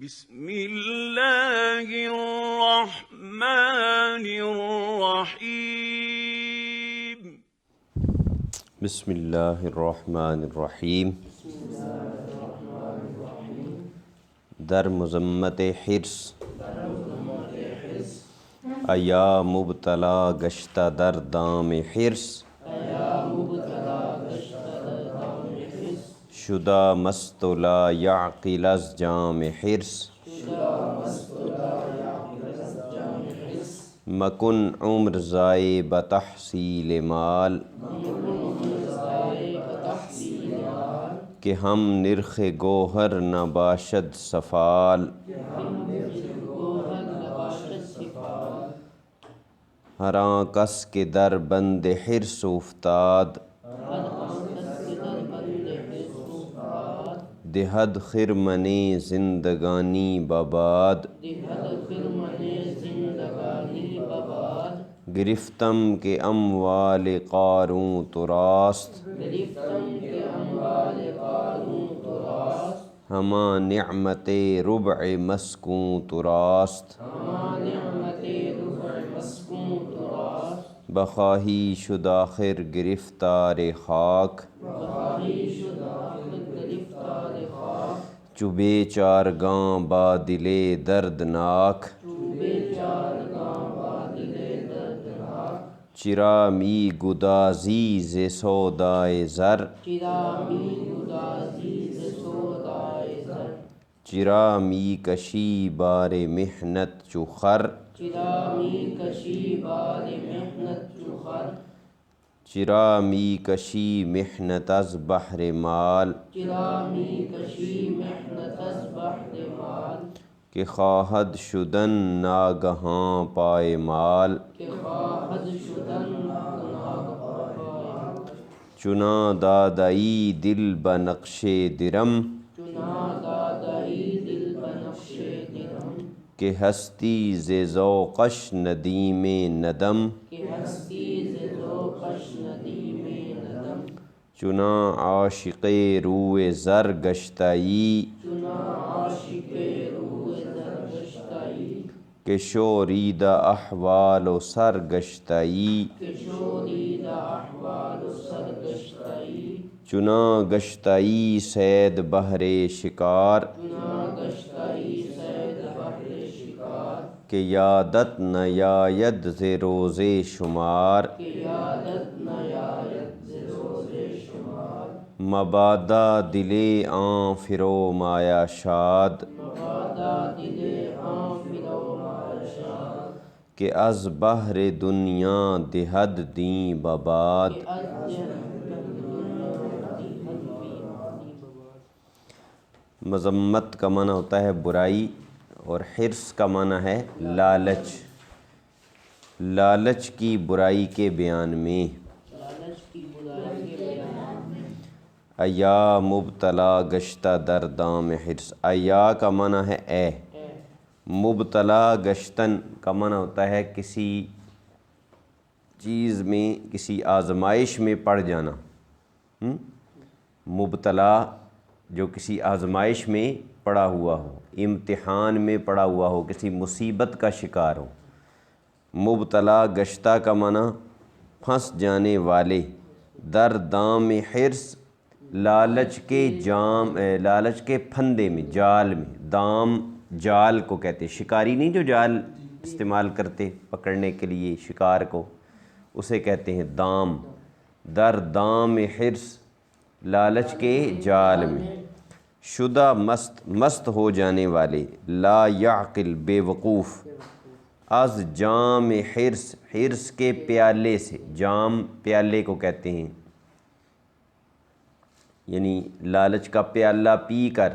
بسم اللہ الرحمن الرحیم بسم اللہ الرحمن الرحیم در مذمت حرص ایا مبتلا گشتہ در دام حرص شدہ مست لا یعقل از جام حرص مکن عمر ضائع بتحصیل مال کہ ہم نرخ گوہر نہ باشد سفال ہر آن کس کے در بند حرص افتاد دہد خرمن زندگانی بباد گرفتم کہ اموال قارون تو راست ہما نعمت ربع مسکون تو راست بخواہی شد آخر گرفتار خاک چو بیچارگاں با دل دردناک چرا می گدازی ز سودائے زر چرا می کشی بار محنت چو خر چرا می کشی محنت از بہر مال کہ خواہد شدن ناگہاں پائمال چنا دادئی دل بنقش درم کہ ہستی ز ذوقش ندیم ندم چنا عاشق روئے زر گشتئی کہ شوریدہ احوال و سر گشتئی چنا گشتئی صید بہر شکار کہ یادت نیاید ز روز شمار مبادا دل آن فرومایا شاد کہ از بہر دنیا دہد دیں بباد مذمت کا معنی ہوتا ہے برائی اور حرص کا معنی ہے لالچ. لالچ کی برائی کے بیان میں ایا مبتلا گشتہ در دام حرص. ایا کا معنی ہے اے. مبتلا گشتن کا معنی ہوتا ہے کسی چیز میں کسی آزمائش میں پڑ جانا. مبتلا جو کسی آزمائش میں پڑا ہوا ہو، امتحان میں پڑا ہوا ہو، کسی مصیبت کا شکار ہو. مبتلا گشتہ کا معنی پھنس جانے والے. در دام حرص لالچ کے جام، لالچ کے پھندے میں، جال میں. دام جال کو کہتے ہیں، شکاری نہیں جو جال استعمال کرتے پکڑنے کے لیے شکار کو، اسے کہتے ہیں دام. در دام حرص لالچ کے جال میں. شدہ مست، مست ہو جانے والے. لا یعقل بے وقوف. از جام حرص، حرص کے پیالے سے. جام پیالے کو کہتے ہیں، یعنی لالچ کا پیالہ پی کر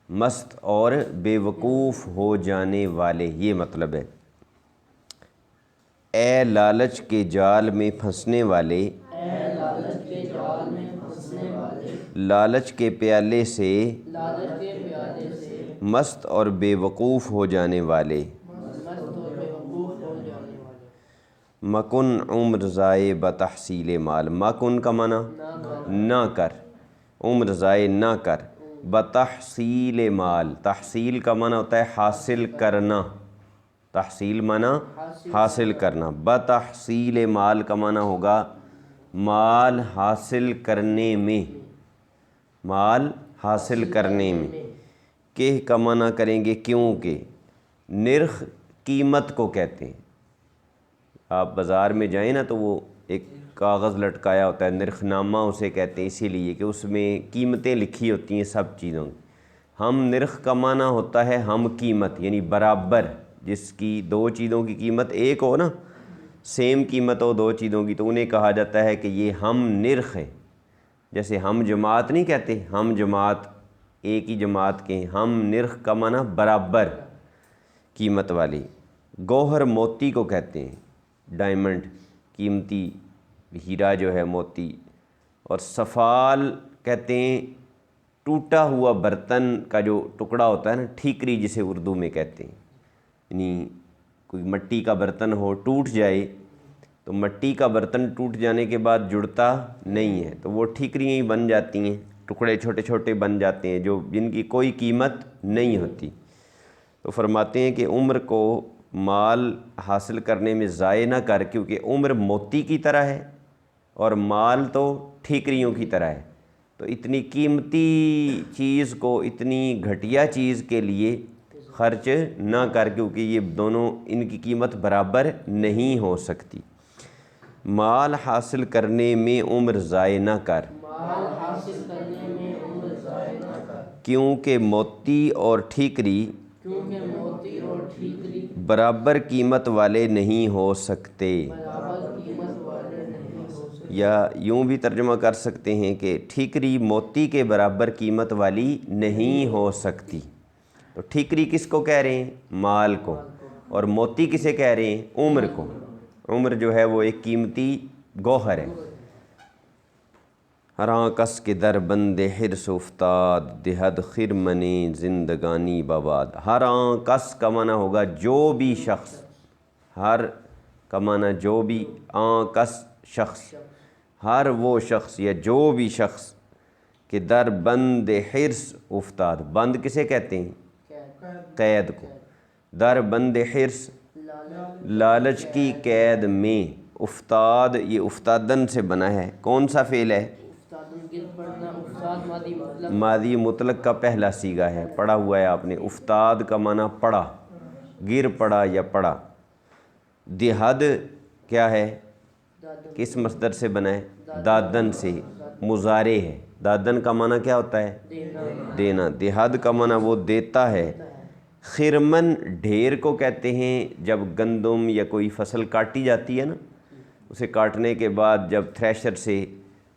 مست اور بے وقوف ہو جانے والے، یہ مطلب ہے. اے لالچ کے جال میں پھنسنے والے، لالچ کے پیالے سے مست اور بے وقوف ہو جانے والے. مکن عمر ضائع بتحصیل مال. مکن کا معنی نہ کر، عمر ضائع نہ کر. بتحصیل مال، تحصیل کا معنی ہوتا ہے حاصل کرنا، تحصیل معنی حاصل کرنا، بتحصیل مال کا معنی ہوگا مال حاصل کرنے میں، مال حاصل کرنے میں، کہ کا معنی کریں گے کیونکہ، نرخ قیمت کو کہتے ہیں، آپ بازار میں جائیں نا تو وہ ایک کاغذ لٹکایا ہوتا ہے، نرخ نامہ اسے کہتے ہیں، اسی لیے کہ اس میں قیمتیں لکھی ہوتی ہیں سب چیزوں کی۔ ہم نرخ کا معنی ہوتا ہے ہم قیمت، یعنی برابر، جس کی دو چیزوں کی قیمت ایک ہو نا، سیم قیمت ہو دو چیزوں کی، تو انہیں کہا جاتا ہے کہ یہ ہم نرخ ہے۔ جیسے ہم جماعت نہیں کہتے، ہم جماعت ایک ہی جماعت کے ہیں، ہم نرخ کا معنی برابر قیمت والی۔ گوہر موتی کو کہتے ہیں، ڈائمنڈ، قیمتی ہیرا جو ہے موتی، اور سفال کہتے ہیں ٹوٹا ہوا برتن کا جو ٹکڑا ہوتا ہے نا، ٹھیکری جسے اردو میں کہتے ہیں، یعنی کوئی مٹی کا برتن ہو ٹوٹ جائے تو مٹی کا برتن ٹوٹ جانے کے بعد جڑتا نہیں ہے، تو وہ ٹھیکریاں ہی بن جاتی ہیں، ٹکڑے چھوٹے چھوٹے بن جاتے ہیں جو جن کی کوئی قیمت نہیں ہوتی۔ تو فرماتے ہیں کہ عمر کو مال حاصل کرنے میں ضائع نہ کر، کیونکہ عمر موتی کی طرح ہے اور مال تو ٹھیکریوں کی طرح ہے، تو اتنی قیمتی چیز کو اتنی گھٹیا چیز کے لیے خرچ نہ کر، کیونکہ یہ دونوں ان کی قیمت برابر نہیں ہو سکتی۔ مال حاصل کرنے میں عمر ضائع نہ کر، کیونکہ موتی اور ٹھیکری برابر قیمت والے نہیں ہو سکتے، یا یوں بھی ترجمہ کر سکتے ہیں کہ ٹھیکری موتی کے برابر قیمت والی نہیں ہو سکتی۔ تو ٹھیکری کس کو کہہ رہے ہیں؟ مال کو، اور موتی کسے کہہ رہے ہیں؟ عمر کو۔ عمر جو ہے وہ ایک قیمتی گوہر ہے۔ ہراں کس کے در بند حرص افتاد، دہد خرمن زندگانی بباد۔ ہراں کس کا معنی ہوگا جو بھی شخص، ہر کا معنی جو بھی، آں کس شخص، ہر وہ شخص یا جو بھی شخص کہ در بند حرص افتاد، بند کسے کہتے ہیں؟ قید کو۔ در بند حرص، لالچ کی قید میں، افتاد یہ افتادن سے بنا ہے، کون سا فعل ہے؟ ماضی مطلق کا پہلا صیغہ ہے، پڑھا ہوا ہے آپ نے۔ افتاد کا معنی پڑا، گر پڑا یا پڑا۔ دہد کیا ہے؟ کس مصدر سے بنا ہے؟ دادن سے، مضارع ہے۔ دادن کا معنی کیا ہوتا ہے؟ دینا۔ دہد کا معنی وہ دیتا ہے۔ خرمن ڈھیر کو کہتے ہیں جب گندم یا کوئی فصل کاٹی جاتی ہے نا، اسے کاٹنے کے بعد جب تھریشر سے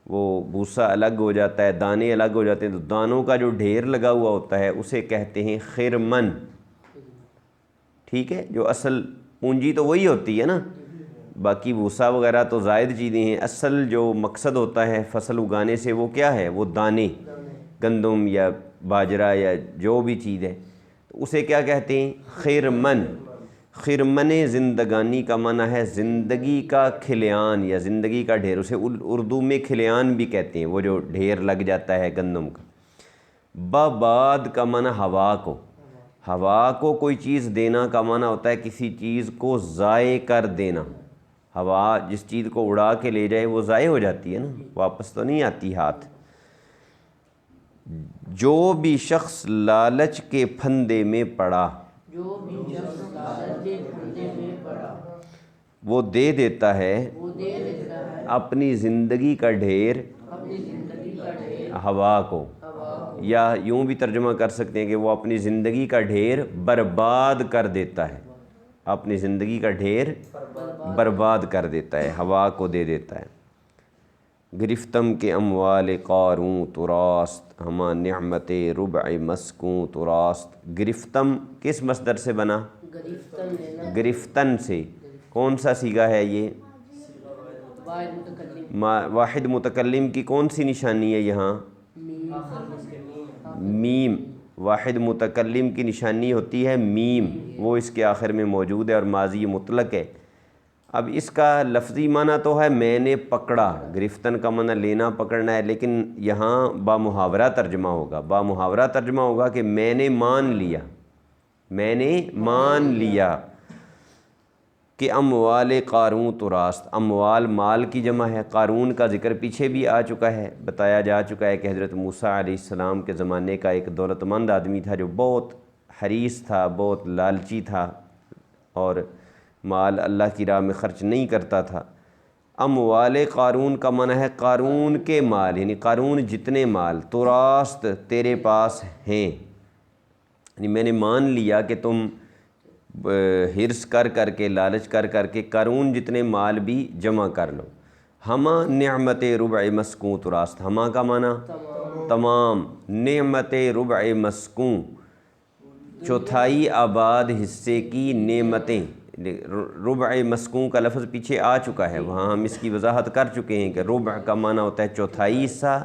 وہ بھوسا الگ ہو جاتا ہے، دانے الگ ہو جاتے ہیں، تو دانوں کا جو ڈھیر لگا ہوا ہوتا ہے اسے کہتے ہیں خرمن۔ ٹھیک ہے، جو اصل پونجی تو وہی ہوتی ہے نا، باقی بھوسا وغیرہ تو زائد چیزیں ہیں، اصل جو مقصد ہوتا ہے فصل اگانے سے وہ کیا ہے؟ وہ دانے، گندم یا باجرہ یا جو بھی چیز ہے، تو اسے کیا کہتے ہیں؟ خرمن۔ خرمن زندگانی کا معنی ہے زندگی کا کھلیان یا زندگی کا ڈھیر، اسے اردو میں کھلیان بھی کہتے ہیں، وہ جو ڈھیر لگ جاتا ہے گندم کا۔ بباد کا معنی ہوا کو، ہوا کو کوئی چیز دینا کا معنی ہوتا ہے کسی چیز کو ضائع کر دینا۔ ہوا جس چیز کو اڑا کے لے جائے وہ ضائع ہو جاتی ہے نا، واپس تو نہیں آتی ہاتھ۔ جو بھی شخص لالچ کے پھندے میں پڑا، وہ دے دیتا ہے اپنی زندگی کا ڈھیر ہوا کو، یا یوں بھی ترجمہ کر سکتے ہیں کہ وہ اپنی زندگی کا ڈھیر برباد کر دیتا ہے، اپنی زندگی کا ڈھیر برباد کر دیتا ہے، ہوا کو دے دیتا ہے۔ گرفتم کے اموال قاروں تو راست، ہما نعمت ربع مسکوں تو راست۔ گرفتم کس مصدر سے بنا؟ گرفتن سے۔ کون سا صیغہ ہے یہ؟ واحد متکلم کی کون سی نشانی ہے یہاں؟ میم۔ واحد متکلم کی نشانی ہوتی ہے میم، وہ اس کے آخر میں موجود ہے اور ماضی مطلق ہے۔ اب اس کا لفظی معنی تو ہے میں نے پکڑا، گرفتن کا معنی لینا پکڑنا ہے، لیکن یہاں با محاورہ ترجمہ ہوگا، با محاورہ ترجمہ ہوگا کہ میں نے مان لیا، میں نے مان لیا کہ اموال قارون تراست، اموال مال کی جمع ہے، قارون کا ذکر پیچھے بھی آ چکا ہے، بتایا جا چکا ہے کہ حضرت موسیٰ علیہ السلام کے زمانے کا ایک دولت مند آدمی تھا جو بہت حریص تھا، بہت لالچی تھا اور مال اللہ کی راہ میں خرچ نہیں کرتا تھا۔ اموال قارون کا معنی ہے قارون کے مال، یعنی قارون جتنے مال تراست تیرے پاس ہیں، یعنی میں نے مان لیا کہ تم حرص کر کر کے، لالچ کر کر کے قارون جتنے مال بھی جمع کر لو۔ ہما نعمت ربع مسکون تراست، ہما کا معنی تمام، نعمت ربع مسکون چوتھائی آباد حصے کی نعمتیں، ربع مسکون کا لفظ پیچھے آ چکا ہے، وہاں ہم اس کی وضاحت کر چکے ہیں کہ ربع کا معنی ہوتا ہے چوتھائی حصہ،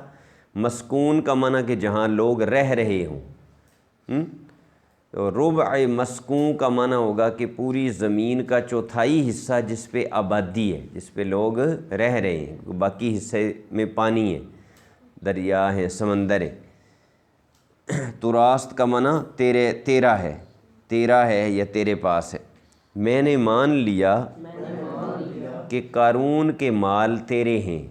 مسکون کا معنی کہ جہاں لوگ رہ رہے ہوں، تو ربع مسکون کا معنی ہوگا کہ پوری زمین کا چوتھائی حصہ جس پہ آبادی ہے، جس پہ لوگ رہ رہے ہیں، باقی حصے میں پانی ہے، دریا ہے، سمندر ہے۔ تراست کا معنی تیرا ہے یا تیرے پاس ہے۔ میں نے مان لیا کہ قارون کے مال تیرے ہیں،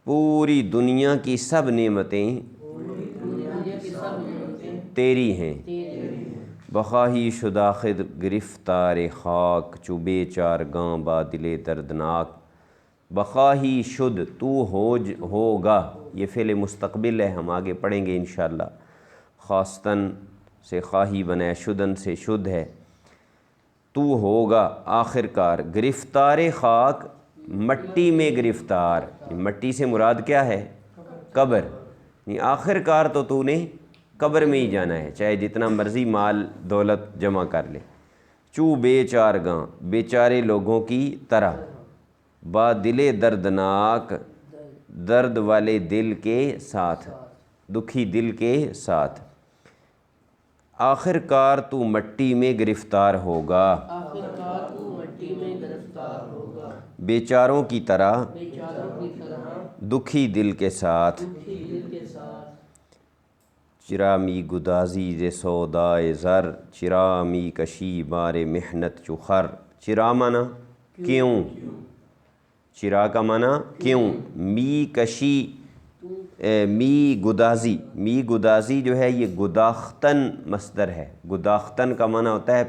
پوری دنیا کی سب نعمتیں تیری ہیں، بخواہی شدہ خود گرفتار خاک چو بے چار گاں با دل دردناک، بخواہی شد تو ہوگا، یہ فعل مستقبل ہے، ہم آگے پڑھیں گے انشاءاللہ، خواستن سے خواہی بنا ہے، شدن سے شد ہے، تو ہوگا آخر کار گرفتار خاک، مٹی میں گرفتار، مٹی سے مراد کیا ہے؟ قبر، آخر کار تو نے قبر میں ہی جانا ہے، چاہے جتنا مرضی مال دولت جمع کر لے۔ چو بے چار گاں، بیچارے لوگوں کی طرح، با دل دردناک، درد والے دل کے ساتھ، دکھی دل کے ساتھ، آخر کار تو مٹی میں گرفتار ہوگا، بیچاروں کی طرح، دکھی دل کے ساتھ، چرا می گدازی ز سودائے زر، چرا می کشی بار محنت چو خر، چرا معنی کیوں، چرا کا معنی کیوں، می کشی، می گدازی جو ہے یہ گداختن مصدر ہے، گداختن کا معنی ہوتا ہے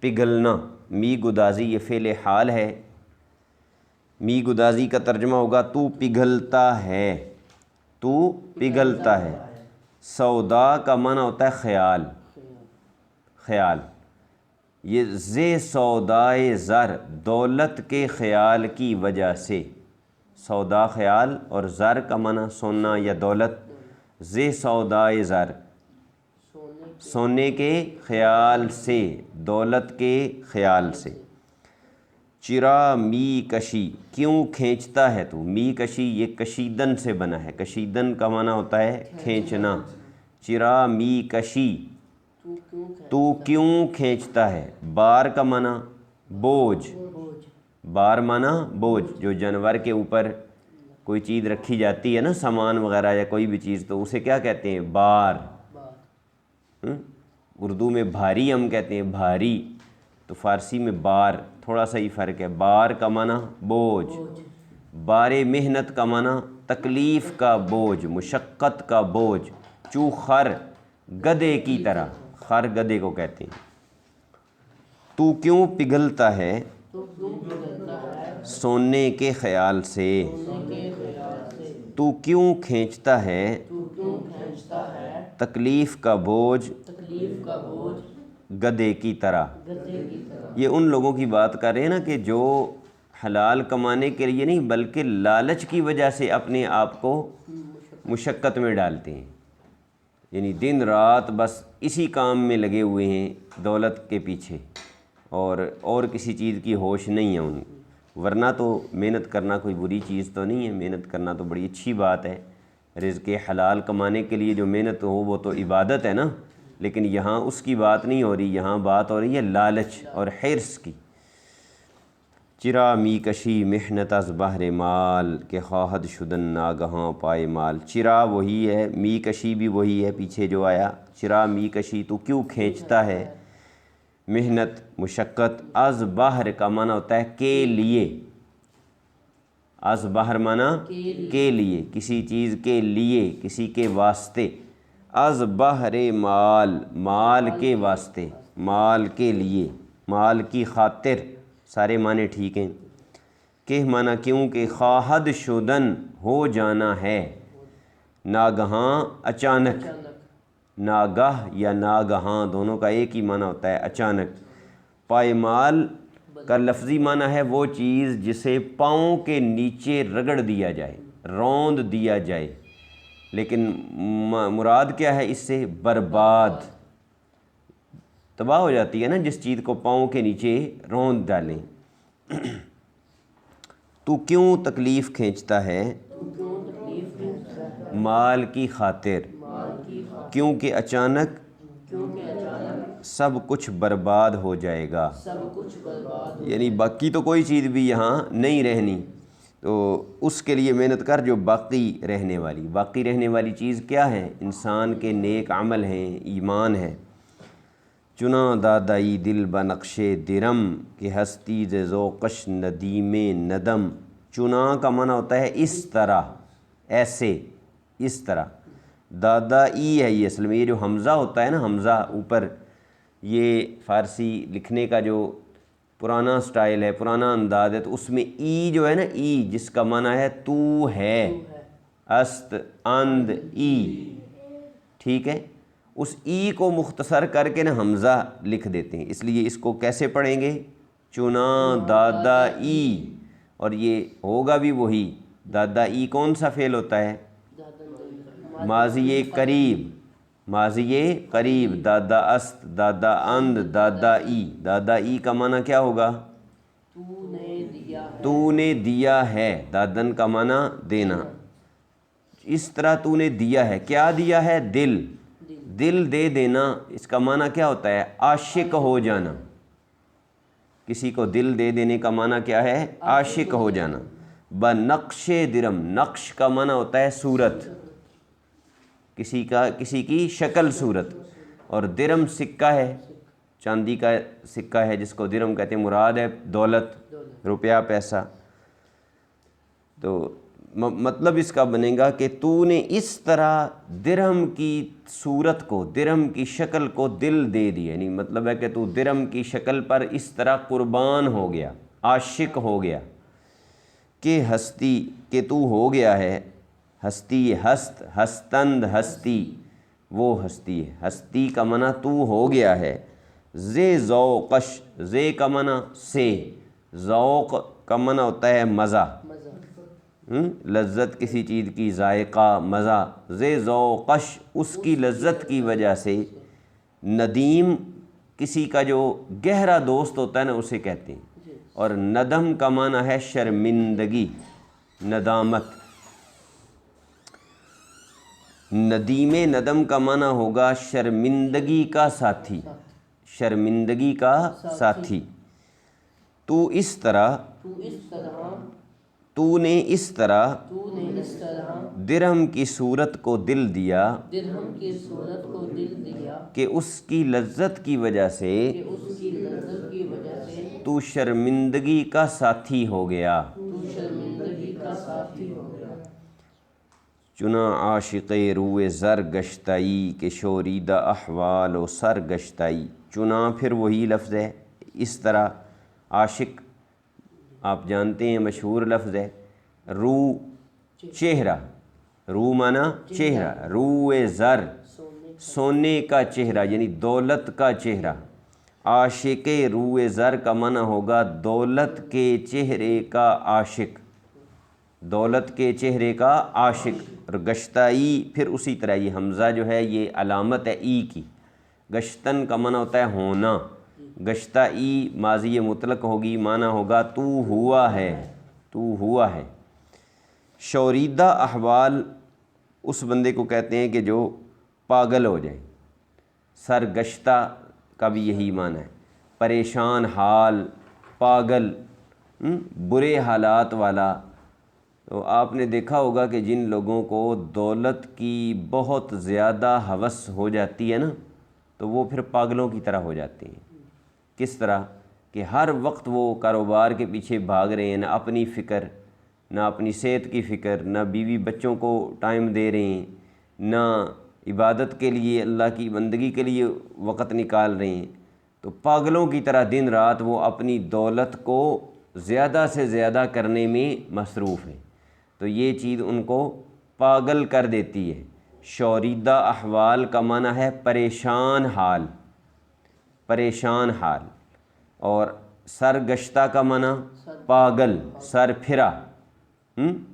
پگھلنا، می گدازی یہ فعل حال ہے، می گدازی کا ترجمہ ہوگا تو پگھلتا ہے، تو پگھلتا ہے۔ سودا کا معنی ہوتا ہے خیال، یہ زِ سودائے زر، دولت کے خیال کی وجہ سے، سودا خیال اور زر کا معنی سونا یا دولت، زِ سودائے زر سونے کے خیال سے، دولت کے خیال سے۔ چرا می کشی، کیوں کھینچتا ہے تو، می کشی یہ کشیدن سے بنا ہے، کشیدن کا معنی ہوتا ہے کھینچنا، چرا می کشی تو کیوں کھینچتا ہے، بار کا معنی بوجھ، بار معنی بوجھ، جو جانور کے اوپر کوئی چیز رکھی جاتی ہے نا، سامان وغیرہ یا کوئی بھی چیز، تو اسے کیا کہتے ہیں؟ بار، اردو میں بھاری ہم کہتے ہیں، بھاری، تو فارسی میں بار، تھوڑا سا ہی فرق ہے، بار کا معنی بوجھ، بار محنت کا معنی تکلیف کا بوجھ، مشقت کا بوجھ، چو خر گدھے کی طرح، خر گدھے کو کہتے ہیں۔ تو کیوں پگھلتا ہے سونے کے خیال سے، تو کیوں کھینچتا ہے تکلیف کا بوجھ گدھے کی طرح۔ یہ ان لوگوں کی بات کر رہے ہیں نا کہ جو حلال کمانے کے لیے نہیں بلکہ لالچ کی وجہ سے اپنے آپ کو مشقت میں ڈالتے ہیں، یعنی دن رات بس اسی کام میں لگے ہوئے ہیں، دولت کے پیچھے، اور کسی چیز کی ہوش نہیں ہے ان، ورنہ تو محنت کرنا کوئی بری چیز تو نہیں ہے، محنت کرنا تو بڑی اچھی بات ہے، رزق حلال کمانے کے لیے جو محنت ہو وہ تو عبادت ہے نا، لیکن یہاں اس کی بات نہیں ہو رہی، یہاں بات ہو رہی ہے لالچ اور حرص کی۔ چرا می کشی محنت از بہر مال، کہ خواہد شدن ناگہاں پائے مال۔ چرا وہی ہے، می کشی بھی وہی ہے پیچھے جو آیا، چرا می کشی تو کیوں کھینچتا ہے، محنت مشقت، از بہر کا معنی ہوتا ہے کے لیے، از بہر معنی کے لیے، کسی چیز کے لیے، کسی کے واسطے، از بہر مال، مال کے واسطے، مال کے لیے، مال کی خاطر، سارے معنی ٹھیک ہیں۔ کہ معنی کیوں کہ خواہد شدن ہو جانا ہے، ناگہاں اچانک، ناگاہ یا ناگہاں دونوں کا ایک ہی معنی ہوتا ہے اچانک۔ پائمال کا لفظی معنی ہے وہ چیز جسے پاؤں کے نیچے رگڑ دیا جائے، روند دیا جائے، لیکن مراد کیا ہے اس سے؟ برباد، تباہ ہو جاتی ہے نا جس چیز کو پاؤں کے نیچے روند ڈالیں۔ تو کیوں تکلیف کھینچتا ہے مال کی خاطر، کیونکہ اچانک سب کچھ برباد ہو جائے گا، یعنی باقی تو کوئی چیز بھی یہاں نہیں رہنی، تو اس کے لیے محنت کر جو باقی رہنے والی، باقی رہنے والی چیز کیا ہے؟ انسان کے نیک عمل ہیں، ایمان ہے۔ چنا دادائی دل بنقش درم، کہ ہستی ز ذوقش ندیم ندم۔ چنا کا معنی ہوتا ہے اس طرح، ایسے، اس طرح۔ دادائی ہے یہ اصل میں، یہ جو حمزہ ہوتا ہے نا، حمزہ اوپر، یہ فارسی لکھنے کا جو پرانا سٹائل ہے، پرانا انداز ہے، تو اس میں ای جو ہے نا، ای جس کا معنی ہے تو ہے، است اند ای، ٹھیک ہے، اس ای کو مختصر کر کے نا حمزہ لکھ دیتے ہیں، اس لیے اس کو کیسے پڑھیں گے؟ چنا دادا ای، اور یہ ہوگا بھی وہی، دادا ای کون سا فعل ہوتا ہے؟ ماضی قریب، ماضی قریب، دادا است، دادا اند، دادا ای۔ دادا ای کا معنی کیا ہوگا؟ تو نے دیا ہے، دادن کا معنی دینا، اس طرح تو نے دیا ہے، کیا دیا ہے؟ دل، دل دے دینا، اس کا معنی کیا ہوتا ہے؟ عاشق ہو جانا، کسی کو دل دے دینے کا معنی کیا ہے؟ عاشق ہو جانا۔ بنقش درم، نقش کا معنی ہوتا ہے صورت، کسی کی شکل صورت، اور درم سکہ ہے، چاندی کا سکہ ہے جس کو درم کہتے ہیں، مراد ہے دولت، روپیہ، پیسہ۔ تو مطلب اس کا بنے گا کہ تو نے اس طرح درہم کی صورت کو، درہم کی شکل کو دل دے دی، یعنی مطلب ہے کہ تو درہم کی شکل پر اس طرح قربان ہو گیا، عاشق ہو گیا، کہ ہستی، کہ تو ہو گیا ہے، ہستی، ہست، ہستند، ہستی، وہ ہستی ہے، ہستی کا معنی تو ہو گیا ہے، زے ذوقش، زے کا معنی سے، ذوق کا معنی ہوتا ہے مزہ، لذت کسی چیز کی، ذائقہ، مزہ، زے ذوقش اس کی لذت کی وجہ سے، ندیم کسی کا جو گہرا دوست ہوتا ہے نا اسے کہتے ہیں، اور ندم کا معنی ہے شرمندگی، ندامت۔ ندیم ندم کا معنی ہوگا شرمندگی کا ساتھی، شرمندگی کا ساتھی۔ تو اس طرح، تو نے اس طرح درہم کی صورت کو دل دیا، کہ اس کی لذت کی وجہ سے تو شرمندگی کا ساتھی ہو گیا۔ چنا عاشق روئے زر گشتائی، کہ شوریدہ احوال و سر گشتائی۔ چنا پھر وہی لفظ ہے، اس طرح، عاشق آپ جانتے ہیں مشہور لفظ ہے، رو چہرہ، رو معنی چہرہ، روئے زر سونے کا چہرہ، یعنی دولت کا چہرہ، عاشق روئے زر کا معنی ہوگا دولت کے چہرے کا عاشق، دولت کے چہرے کا عاشق۔ اور گشتائی پھر اسی طرح، یہ حمزہ جو ہے یہ علامت ہے ای کی، گشتن کا معنی ہوتا ہے ہونا، گشتائی ماضی مطلق ہوگی، معنی ہوگا تو ہوا ہے، تو ہوا ہے۔ شوریدہ احوال اس بندے کو کہتے ہیں کہ جو پاگل ہو جائے، سرگشتہ کا بھی یہی معنی ہے، پریشان حال، پاگل، برے حالات والا۔ تو آپ نے دیکھا ہوگا کہ جن لوگوں کو دولت کی بہت زیادہ ہوس ہو جاتی ہے نا، تو وہ پھر پاگلوں کی طرح ہو جاتے ہیں۔ کس طرح کہ ہر وقت وہ کاروبار کے پیچھے بھاگ رہے ہیں، نہ اپنی فکر، نہ اپنی صحت کی فکر، نہ بیوی بچوں کو ٹائم دے رہے ہیں، نہ عبادت کے لیے، اللہ کی بندگی کے لیے وقت نکال رہے ہیں۔ تو پاگلوں کی طرح دن رات وہ اپنی دولت کو زیادہ سے زیادہ کرنے میں مصروف ہیں، تو یہ چیز ان کو پاگل کر دیتی ہے۔ شوریدہ احوال کا معنی ہے پریشان حال، پریشان حال، اور سرگشتہ کا معنی پاگل، سر پھرا،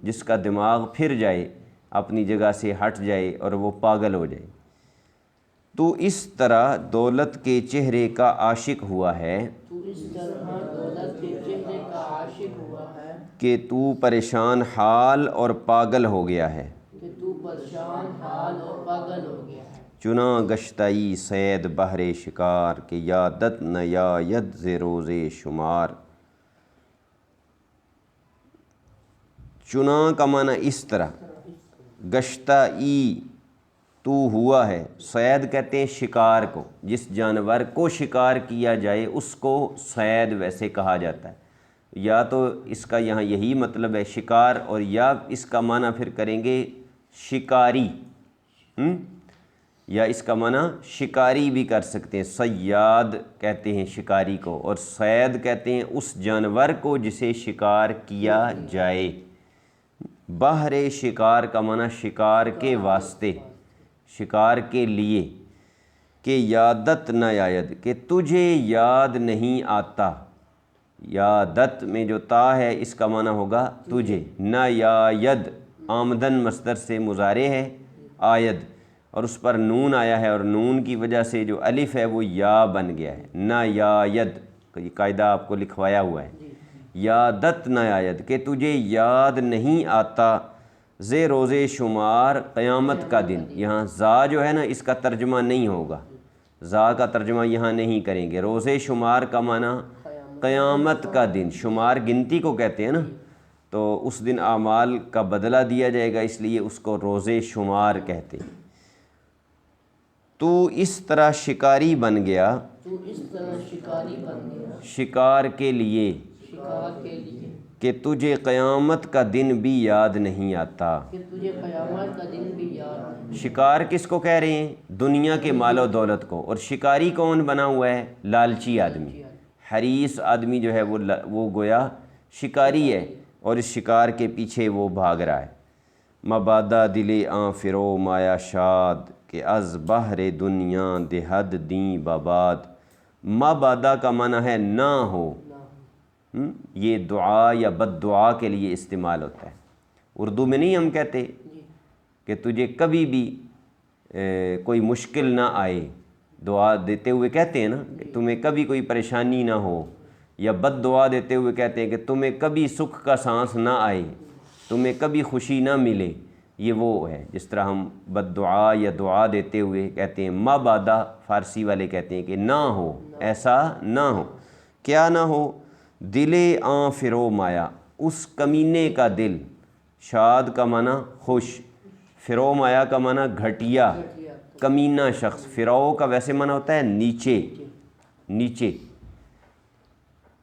جس کا دماغ پھر جائے، اپنی جگہ سے ہٹ جائے اور وہ پاگل ہو جائے۔ تو اس طرح دولت کے چہرے کا عاشق ہوا ہے، کہ تو پریشان حال اور پاگل ہو گیا ہے۔ چناں گشتائی صید بہر شکار، کہ یادت نہ یاید ز روز شمار۔ چناں کا معنی اس طرح، گشتائی تو ہوا ہے، صید کہتے ہیں شکار کو، جس جانور کو شکار کیا جائے اس کو صید ویسے کہا جاتا ہے۔ یا تو اس کا یہاں یہی مطلب ہے شکار، اور یا اس کا معنی پھر کریں گے شکاری، یا اس کا معنی شکاری بھی کر سکتے ہیں۔ صیاد کہتے ہیں شکاری کو، اور صید کہتے ہیں اس جانور کو جسے شکار کیا جائے۔ بہر شکار کا معنی شکار کے واسطے، شکار کے لیے۔ کہ یادت نہ یاد، کہ تجھے یاد نہیں آتا۔ یادت میں جو تا ہے اس کا معنی ہوگا تجھے، نہ یاید آمدن مصدر سے مضارع ہے آید، اور اس پر نون آیا ہے، اور نون کی وجہ سے جو الف ہے وہ یا بن گیا ہے، نہ یاید، یہ قاعدہ آپ کو لکھوایا ہوا ہے۔ یادت نہ یاد، کہ تجھے یاد نہیں آتا، زے روز شمار، قیامت کا دن۔ یہاں زا جو ہے نا اس کا ترجمہ نہیں ہوگا، زا کا ترجمہ یہاں نہیں کریں گے۔ روز شمار کا معنی قیامت کا دن، شمار گنتی کو کہتے ہیں نا، تو اس دن اعمال کا بدلہ دیا جائے گا، اس لیے اس کو روز شمار کہتے ہیں۔ تو اس طرح شکاری بن گیا، شکار کے لیے، کہ تجھے قیامت کا دن بھی یاد نہیں آتا۔ شکار کس کو کہہ رہے ہیں؟ دنیا کے مال و دولت کو۔ اور شکاری کون بنا ہوا ہے؟ لالچی آدمی، حریص آدمی جو ہے وہ گویا شکاری ہے، اور اس شکار کے پیچھے وہ بھاگ رہا ہے۔ مبادہ دل آں فرو مایا شاد، کہ از بہر دنیا دہد دیں باباد۔ مبادہ کا معنی ہے نہ ہو، یہ دعا یا بد دعا کے لیے استعمال ہوتا ہے۔ اردو میں نہیں ہم کہتے کہ تجھے کبھی بھی کوئی مشکل نہ آئے، دعا دیتے ہوئے کہتے ہیں نا کہ تمہیں کبھی کوئی پریشانی نہ ہو، یا بد دعا دیتے ہوئے کہتے ہیں کہ تمہیں کبھی سکھ کا سانس نہ آئے، تمہیں کبھی خوشی نہ ملے۔ یہ وہ ہے جس طرح ہم بد دعا یا دعا دیتے ہوئے کہتے ہیں مبادہ، فارسی والے کہتے ہیں کہ نہ ہو، ایسا نہ ہو۔ کیا نہ ہو؟ دل آں فرو مایا، اس کمینے کا دل، شاد کا معنی خوش، فرو مایا کا معنی گھٹیا، کمینہ شخص۔ فرو کا ویسے معنی ہوتا ہے نیچے، نیچے،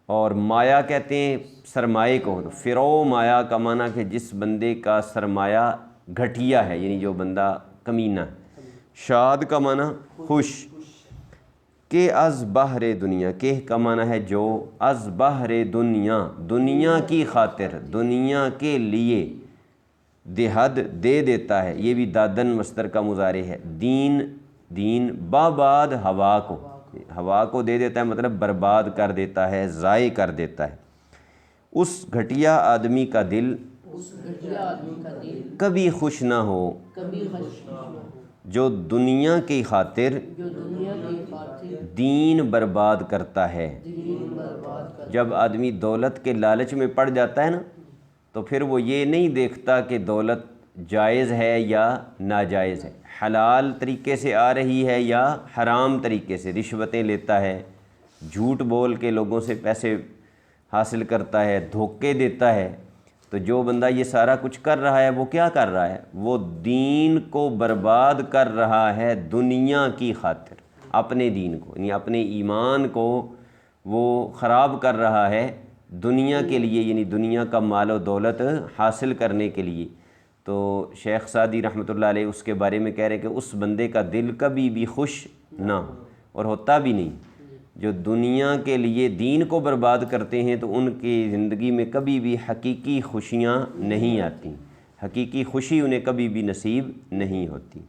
اور مایا کہتے ہیں سرمایہ کو۔ تو فرو مایا کا معنی کہ جس بندے کا سرمایہ گھٹیا ہے، یعنی جو بندہ کمینہ ہے۔ شاد کا معنی خوش۔ کہ از بہر دنیا، کہ کا معنی ہے جو، از بہر دنیا، دنیا کی خاطر، دنیا کے لیے، دہد دے دیتا ہے، یہ بھی دادن مصدر کا مضارع ہے، دین، دین باباد، ہوا کو، ہوا کو دے دیتا ہے، مطلب برباد کر دیتا ہے، ضائع کر دیتا ہے۔ اس گھٹیا آدمی کا دل کبھی خوش نہ ہو، جو دنیا کی خاطر دین برباد کرتا ہے۔ جب آدمی دولت کے لالچ میں پڑ جاتا ہے نا، تو پھر وہ یہ نہیں دیکھتا کہ دولت جائز ہے یا ناجائز ہے، حلال طریقے سے آ رہی ہے یا حرام طریقے سے، رشوتیں لیتا ہے، جھوٹ بول کے لوگوں سے پیسے حاصل کرتا ہے، دھوکے دیتا ہے، تو جو بندہ یہ سارا کچھ کر رہا ہے وہ کیا کر رہا ہے؟ وہ دین کو برباد کر رہا ہے دنیا کی خاطر، اپنے دین کو یعنی اپنے ایمان کو وہ خراب کر رہا ہے دنیا کے لیے، یعنی دنیا کا مال و دولت حاصل کرنے کے لیے۔ تو شیخ سعدی رحمۃ اللہ علیہ اس کے بارے میں کہہ رہے کہ اس بندے کا دل کبھی بھی خوش نہ ہو، اور ہوتا بھی نہیں۔ جو دنیا کے لیے دین کو برباد کرتے ہیں تو ان کی زندگی میں کبھی بھی حقیقی خوشیاں نہیں آتی، حقیقی خوشی انہیں کبھی بھی نصیب نہیں ہوتی۔